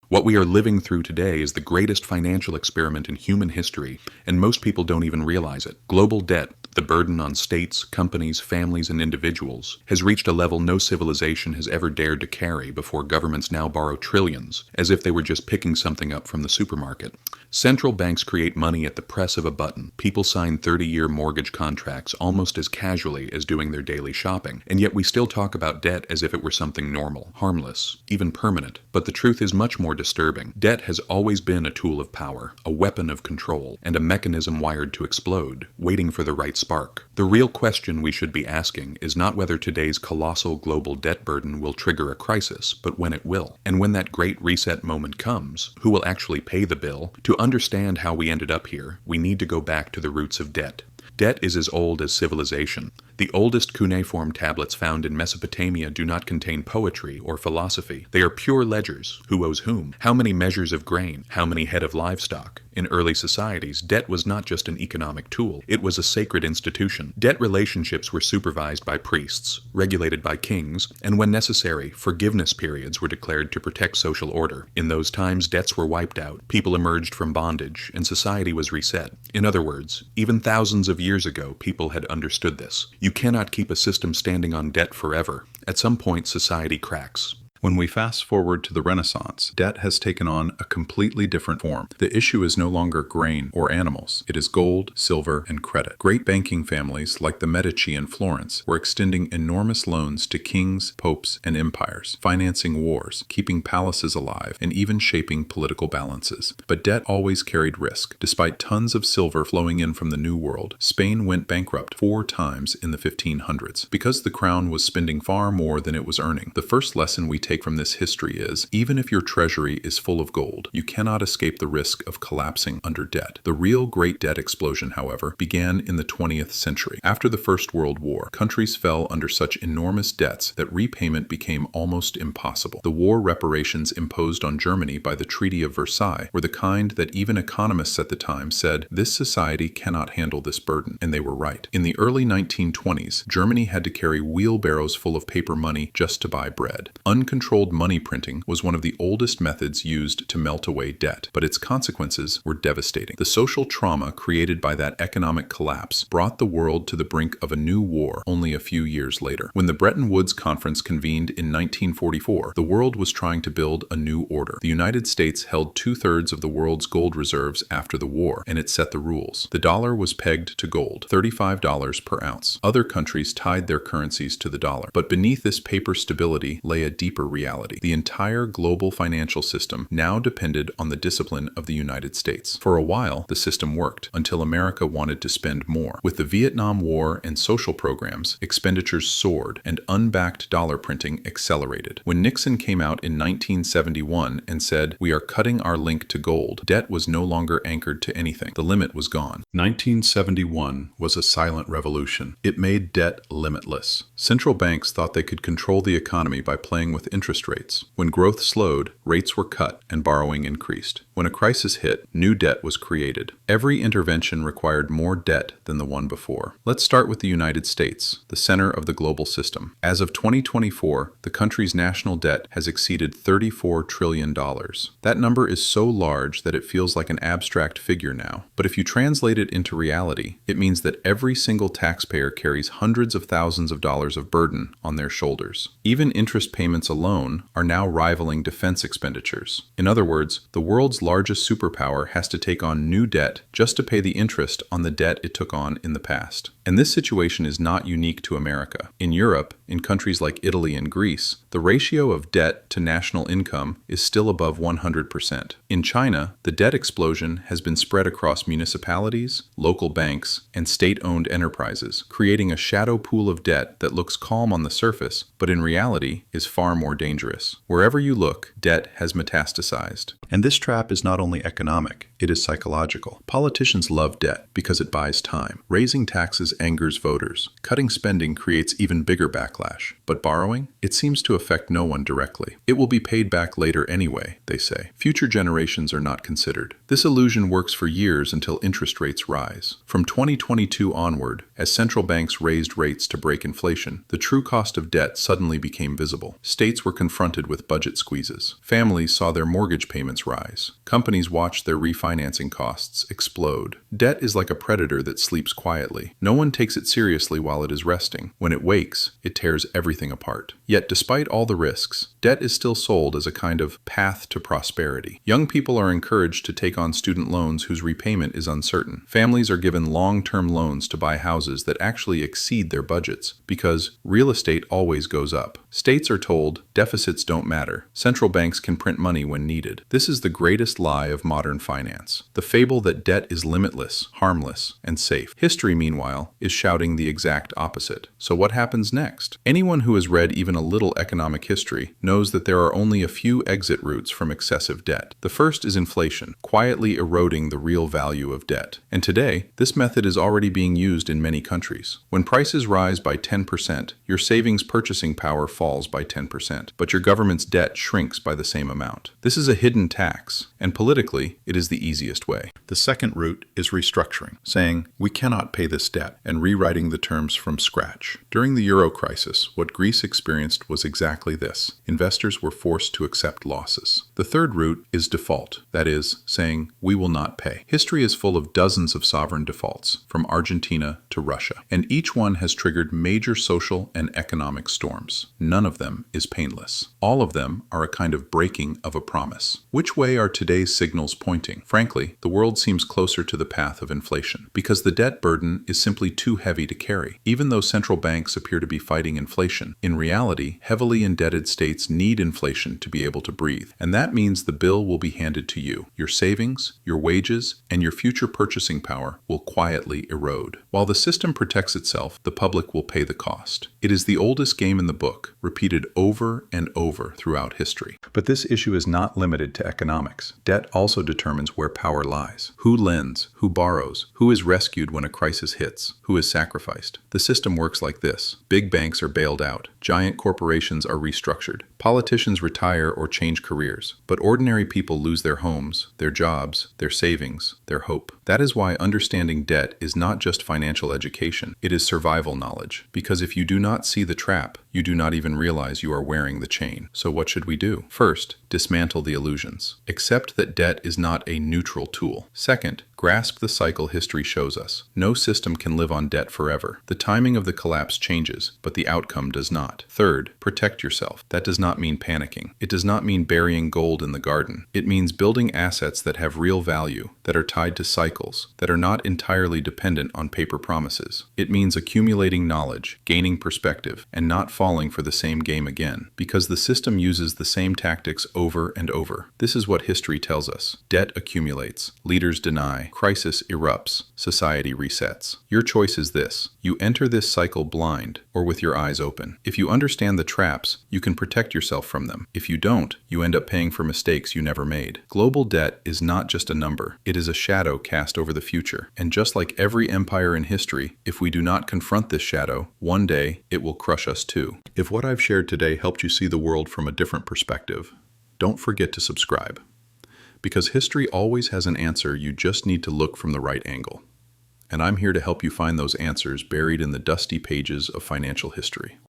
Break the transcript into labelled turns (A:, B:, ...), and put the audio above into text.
A: What we are living through today is the greatest financial experiment in human history, and most people don't even realize it. Global debt, the burden on states, companies, families, and individuals, has reached a level no civilization has ever dared to carry before governments now borrow trillions, as if they were just picking something up from the supermarket. Central banks create money at the press of a button. People sign 30-year mortgage contracts almost as casually as doing their daily shopping, and yet we still talk about debt as if it were something normal, harmless, even permanent. But the truth is much more disturbing. Debt has always been a tool of power, a weapon of control, and a mechanism wired to explode, waiting for the right spark. The real question we should be asking is not whether today's colossal global debt burden will trigger a crisis, but when it will. And when that great reset moment comes, who will actually pay the bill? To understand how we ended up here, we need to go back to the roots of debt. Debt is as old as civilization. The oldest cuneiform tablets found in Mesopotamia do not contain poetry or philosophy. They are pure ledgers. Who owes whom? How many measures of grain? How many head of livestock? In early societies, debt was not just an economic tool. It was a sacred institution. Debt relationships were supervised by priests, regulated by kings, and when necessary, forgiveness periods were declared to protect social order. In those times, debts were wiped out, people emerged from bondage, and society was reset. In other words, even thousands of years ago, people had understood this. You cannot keep a system standing on debt forever. At some point, society cracks.
B: When we fast forward to the Renaissance, debt has taken on a completely different form. The issue is no longer grain or animals. It is gold, silver, and credit. Great banking families like the Medici in Florence were extending enormous loans to kings, popes, and empires, financing wars, keeping palaces alive, and even shaping political balances. But debt always carried risk. Despite tons of silver flowing in from the New World, Spain went bankrupt 4 times in the 1500s because the crown was spending far more than it was earning. The first lesson we take from this history is, even if your treasury is full of gold, you cannot escape the risk of collapsing under debt. The real great debt explosion, however, began in the 20th century. After the First World War, countries fell under such enormous debts that repayment became almost impossible. The war reparations imposed on Germany by the Treaty of Versailles were the kind that even economists at the time said, this society cannot handle this burden, and they were right. In the early 1920s, Germany had to carry wheelbarrows full of paper money just to buy bread. Uncontrolled money printing was one of the oldest methods used to melt away debt, but its consequences were devastating. The social trauma created by that economic collapse brought the world to the brink of a new war only a few years later. When the Bretton Woods Conference convened in 1944, the world was trying to build a new order. The United States held 2/3 of the world's gold reserves after the war, and it set the rules. The dollar was pegged to gold, $35 per ounce. Other countries tied their currencies to the dollar, but beneath this paper stability lay a deeper reality. The entire global financial system now depended on the discipline of the United States. For a while, the system worked, until America wanted to spend more. With the Vietnam War and social programs, expenditures soared, and unbacked dollar printing accelerated. When Nixon came out in 1971 and said, "We are cutting our link to gold," debt was no longer anchored to anything. The limit was gone. 1971 was a silent revolution. It made debt limitless. Central banks thought they could control the economy by playing with interest rates. When growth slowed, rates were cut and borrowing increased. When a crisis hit, new debt was created. Every intervention required more debt than the one before. Let's start with the United States, the center of the global system. As of 2024, the country's national debt has exceeded $34 trillion. That number is so large that it feels like an abstract figure now. But if you translate it into reality, it means that every single taxpayer carries hundreds of thousands of dollars of burden on their shoulders. Even interest payments alone are now rivaling defense expenditures. In other words, the world's largest superpower has to take on new debt just to pay the interest on the debt it took on in the past. And this situation is not unique to America. In Europe, in countries like Italy and Greece, the ratio of debt to national income is still above 100%. In China, the debt explosion has been spread across municipalities, local banks, and state-owned enterprises, creating a shadow pool of debt that looks calm on the surface, but in reality is far more dangerous. Wherever you look, debt has metastasized. And this trap is not only economic, it is psychological. Politicians love debt because it buys time. Raising taxes angers voters. Cutting spending creates even bigger backlash. But borrowing? It seems to affect no one directly. It will be paid back later anyway, they say. Future generations are not considered. This illusion works for years until interest rates rise. From 2022 onward, as central banks raised rates to break inflation, the true cost of debt suddenly became visible. States States were confronted with budget squeezes. Families saw their mortgage payments rise. Companies watched their refinancing costs explode. Debt is like a predator that sleeps quietly. No one takes it seriously while it is resting. When it wakes, it tears everything apart. Yet, despite all the risks, debt is still sold as a kind of path to prosperity. Young people are encouraged to take on student loans whose repayment is uncertain. Families are given long-term loans to buy houses that actually exceed their budgets because real estate always goes up. States are told deficits don't matter. Central banks can print money when needed. This is the greatest lie of modern finance. The fable that debt is limitless, harmless, and safe. History, meanwhile, is shouting the exact opposite. So what happens next? Anyone who has read even a little economic history knows that there are only a few exit routes from excessive debt. The first is inflation, quietly eroding the real value of debt. And today, this method is already being used in many countries. When prices rise by 10%, your savings purchasing power falls by 10%, but your government's debt shrinks by the same amount. This is a hidden tax, and politically, it is the easiest way. The second route is restructuring, saying, we cannot pay this debt, and rewriting the terms from scratch. During the Euro crisis, what Greece experienced was exactly this. Investors were forced to accept losses. The third route is default, that is, saying, we will not pay. History is full of dozens of sovereign defaults, from Argentina to Russia, and each one has triggered major social and economic storms. None of them is painless. All of them are a kind of breaking of a promise. Which way are today's signals pointing? Frankly, the world seems closer to the path of inflation, because the debt burden is simply too heavy to carry. Even though central banks appear to be fighting inflation, in reality, heavily indebted states need inflation to be able to breathe, and that means the bill will be handed to you. Your savings, your wages, and your future purchasing power will quietly erode. While the system protects itself, the public will pay the cost. It is the oldest game in the book, repeated over and over throughout history. But this issue is not limited to economics. Debt also determines where power lies. Who lends? Who borrows? Who is rescued when a crisis hits? Who is sacrificed? The system works like this. Big banks are bailed out. Giant corporations are restructured. Politicians retire or change careers. But ordinary people lose their homes, their jobs, their savings, their hope. That is why understanding debt is not just financial education. It is survival knowledge. Because if you do not see the trap, you do not even realize you are wearing the chain. So what should we do? First, dismantle the illusions. Accept that debt is not a neutral tool. Second, grasp the cycle history shows us. No system can live on debt forever. The timing of the collapse changes, but the outcome does not. Third, protect yourself. That does not mean panicking. It does not mean burying gold in the garden. It means building assets that have real value, that are tied to cycles, that are not entirely dependent on paper promises. It means accumulating knowledge, gaining perspective, and not falling for the same game again, because the system uses the same tactics over and over. This is what history tells us. Debt accumulates, leaders deny, crisis erupts, society resets. Your choice is this. You enter this cycle blind or with your eyes open. If you understand the traps, you can protect yourself from them. If you don't, you end up paying for mistakes you never made. Global debt is not just a number. It is a shadow cast over the future. And just like every empire in history, if we do not confront this shadow, one day it will crush us too. If what I've shared today helped you see the world from a different perspective, don't forget to subscribe. Because history always has an answer, you just need to look from the right angle. And I'm here to help you find those answers buried in the dusty pages of financial history.